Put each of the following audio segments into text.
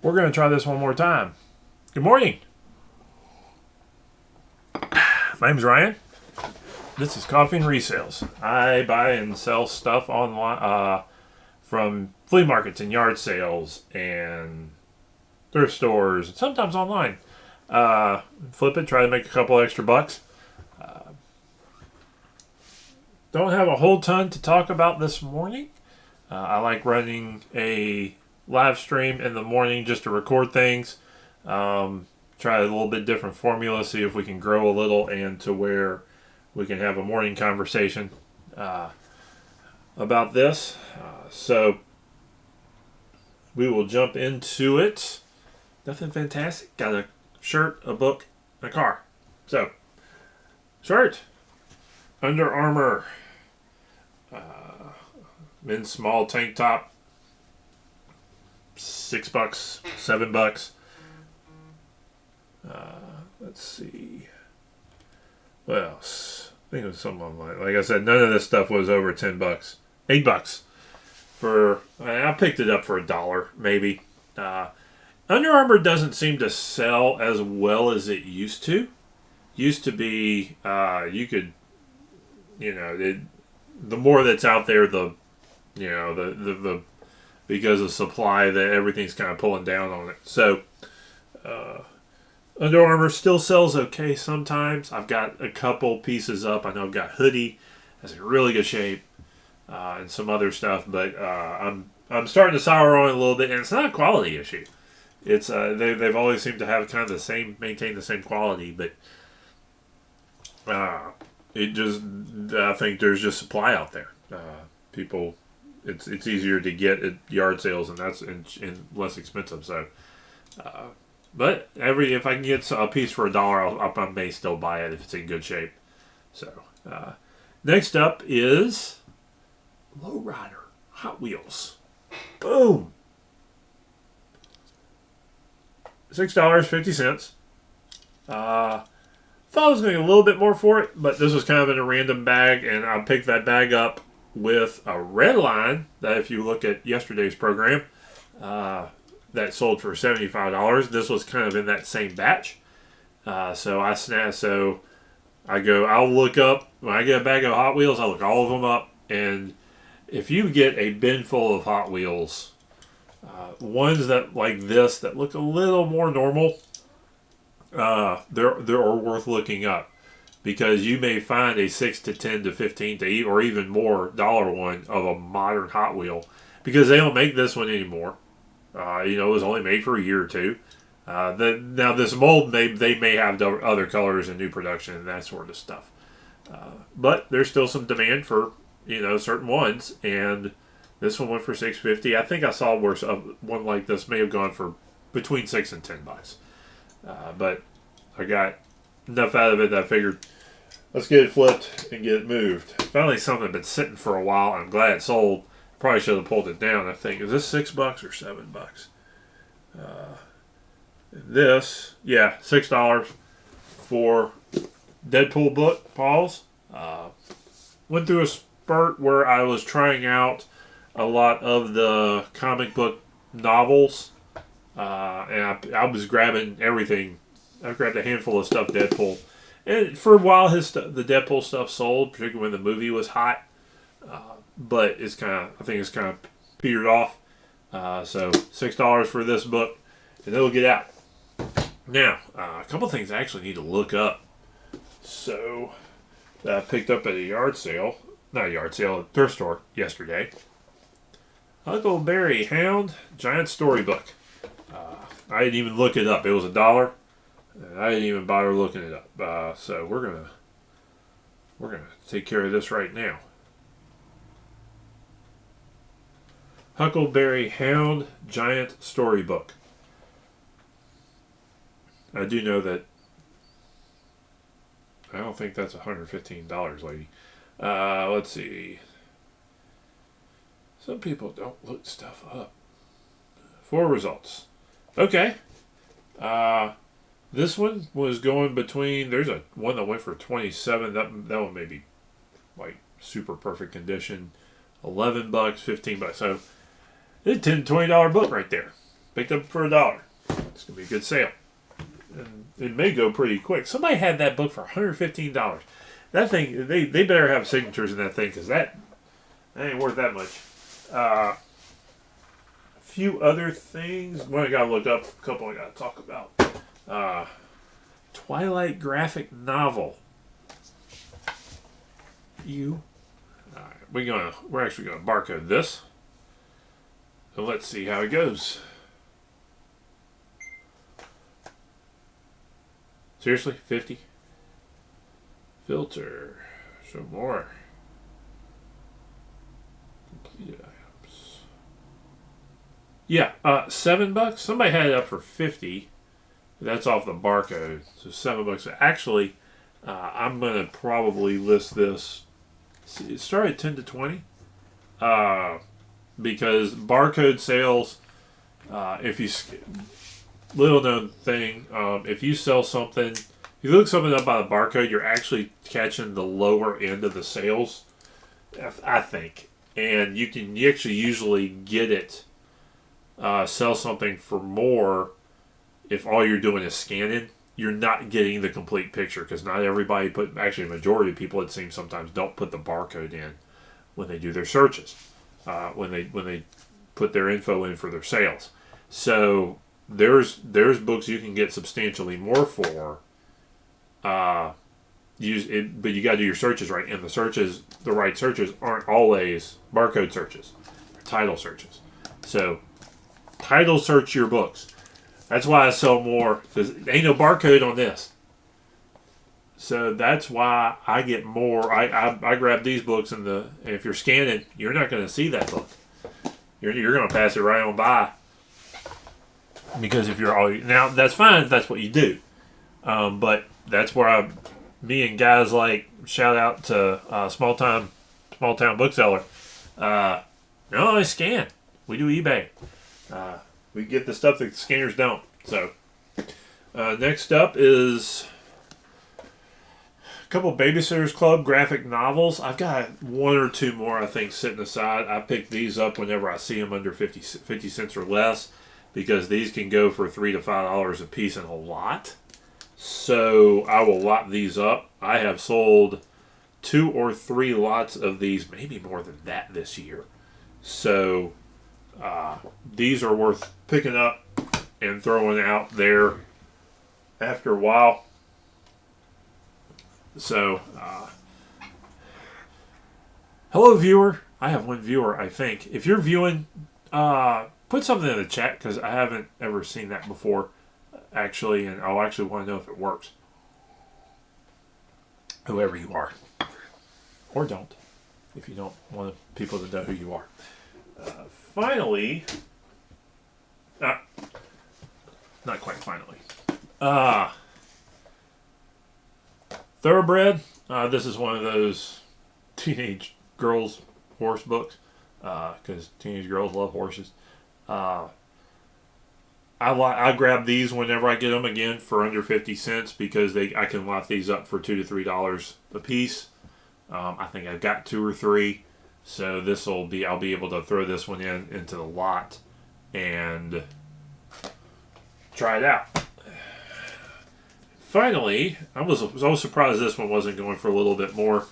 We're going to try this one more time. Good morning. My name's Ryan. This is Coffee and Resales. I buy and sell stuff online from flea markets and yard sales and thrift stores, and sometimes online. Flip it, try to make a couple extra bucks. Don't have a whole ton to talk about this morning. I like running a live stream in the morning just to record things. Try a little bit different formula, see if we can grow a little and to where we can have a morning conversation about this. So we will jump into it. Nothing fantastic. Got a shirt, a book, and a car. So, shirt. Under Armour. Men's small tank top. $6, $7. Let's see. What else? I think it was something online. Like I said, none of this stuff was over $10. $8 I picked it up for $1, maybe. Under Armour doesn't seem to sell as well as it used to. Used to be, you could, the more that's out there, the because of supply, that everything's kind of pulling down on it. So, Under Armour still sells okay sometimes. I've got a couple pieces up. I know I've got hoodie that's in really good shape, and some other stuff. But I'm starting to sour on it a little bit, and it's not a quality issue. It's they've always seemed to have kind of maintain the same quality, but I think there's just supply out there. People, it's easier to get at yard sales, and that's and less expensive. So. But if I can get a piece for $1, I may still buy it if it's in good shape. So, next up is Lowrider Hot Wheels. Boom! $6.50. Thought I was going to get a little bit more for it, but this was kind of in a random bag, and I picked that bag up with a red line that, if you look at yesterday's program, that sold for $75. This was kind of in that same batch. So I'll look up, when I get a bag of Hot Wheels, I'll look all of them up. And if you get a bin full of Hot Wheels, ones that like this, that look a little more normal, they're worth looking up. Because you may find a $6 to $10 to $15 or even more dollar one of a modern Hot Wheel. Because they don't make this one anymore. It was only made for a year or two. Now this mold, they may have other colors and new production and that sort of stuff. But there's still some demand for certain ones, and this one went for $6.50. I think I saw worse. One like this may have gone for between $6 and $10. But I got enough out of it that I figured, let's get it flipped and get it moved. Finally, something that's been sitting for a while. I'm glad it sold. Probably should have pulled it down. I think, is this $6 or $7? This, yeah, $6 for Deadpool book. Pause. Went through a spurt where I was trying out a lot of the comic book novels, and I was grabbing everything. I grabbed a handful of stuff Deadpool, and for a while the Deadpool stuff sold, particularly when the movie was hot. But I think it's kind of petered off. So $6 for this book, and it'll get out. Now, a couple things I actually need to look up. So, that I picked up at a thrift store yesterday. Huckleberry Hound Giant Storybook. I didn't even look it up. It was $1, and I didn't even bother looking it up. So we're gonna take care of this right now. Huckleberry Hound Giant Storybook. I do know that. I don't think that's $115, lady. Let's see. Some people don't look stuff up. 4 results. Okay. This one was going between. There's one that went for $27. That one may be like super perfect condition. $11, $15. So it's a $10, $20 book right there. Picked up for $1. It's gonna be a good sale, and it may go pretty quick. Somebody had that book for $115. That thing, they better have signatures in that thing because that ain't worth that much. A few other things. One I gotta look up. A couple I gotta talk about. Twilight graphic novel. We're actually gonna barcode this. So let's see how it goes. Seriously, 50. Filter. Show more. Completed items. Yeah, $7. Somebody had it up for 50. That's off the barcode. So $7. Actually, I'm gonna probably list this. It started at 10 to 20. Because barcode sales, if you little known thing, if you sell something, if you look something up by the barcode, you're actually catching the lower end of the sales, I think. And you actually usually get it, sell something for more if all you're doing is scanning. You're not getting the complete picture because not everybody actually a majority of people, it seems, sometimes don't put the barcode in when they do their searches, when they put their info in for their sales. So there's books you can get substantially more for. But you got to do your searches right, and the right searches aren't always barcode searches, or title searches. So title search your books. That's why I sell more, because there ain't no barcode on this. So that's why I get more. I grab these books, and if you're scanning, you're not going to see that book. You're going to pass it right on by. Because if you're now, that's fine if that's what you do. But that's where me and guys like, shout out to small town bookseller. No, I scan. We do eBay. We get the stuff that the scanners don't. So next up is a couple Babysitters Club graphic novels. I've got one or two more, I think, sitting aside. I pick these up whenever I see them under 50 cents or less, because these can go for $3 to $5 a piece and a lot. So I will lot these up. I have sold 2 or 3 lots of these, maybe more than that this year. So these are worth picking up and throwing out there after a while. So, hello viewer. I have one viewer, I think. If you're viewing, put something in the chat, because I haven't ever seen that before, actually, and I'll actually want to know if it works. Whoever you are. Or don't, if you don't want people to know who you are. Finally, not quite finally, Thoroughbred. This is one of those teenage girls' horse books, because teenage girls love horses. I grab these whenever I get them, again for under 50 cents, because I can lot these up for $2 to $3 a piece. I think I've got 2 or 3. So I'll be able to throw this one into the lot and try it out. Finally, I was surprised this one wasn't going for a little bit more.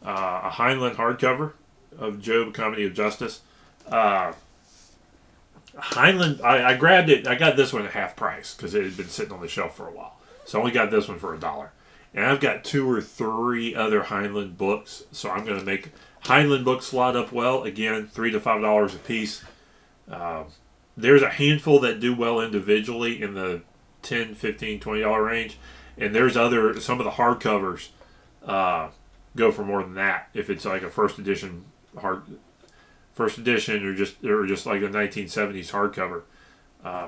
A Heinlein hardcover of Job, Comedy of Justice. Heinlein, I grabbed it. I got this one at half price because it had been sitting on the shelf for a while. So I only got this one for $1. And I've got 2 or 3 other Heinlein books, so I'm going to make Heinlein books slot up well. Again, $3 to $5 a piece. There's a handful that do well individually in the $10, $15, $20 range, and there's some of the hardcovers go for more than that if it's like a first edition or just like a 1970s hardcover.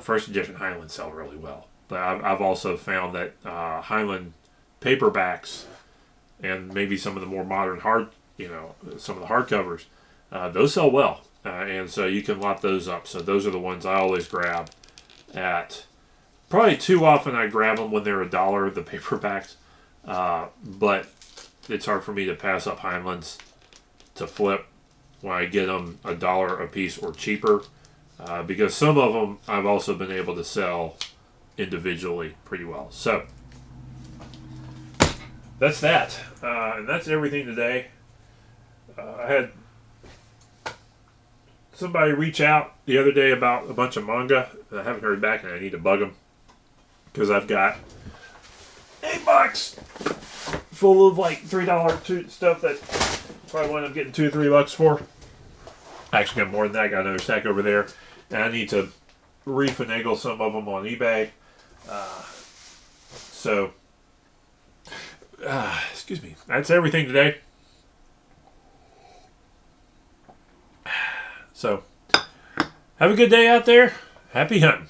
First edition Heinlein sell really well, but I've also found that Heinlein paperbacks and maybe some of the more modern some of the hardcovers, those sell well, and so you can lot those up. So those are the ones I always grab at. Probably too often I grab them when they're $1, the paperbacks, but it's hard for me to pass up Heinleins to flip when I get them $1 a piece or cheaper. because some of them I've also been able to sell individually pretty well. So that's that. And that's everything today. I had somebody reach out the other day about a bunch of manga. I haven't heard back, and I need to bug them because I've got a box full of like $3 stuff that probably wind up getting $2 or $3 for. I actually got more than that. I got another stack over there, and I need to refinagle some of them on eBay. Excuse me. That's everything today. So, have a good day out there. Happy hunting.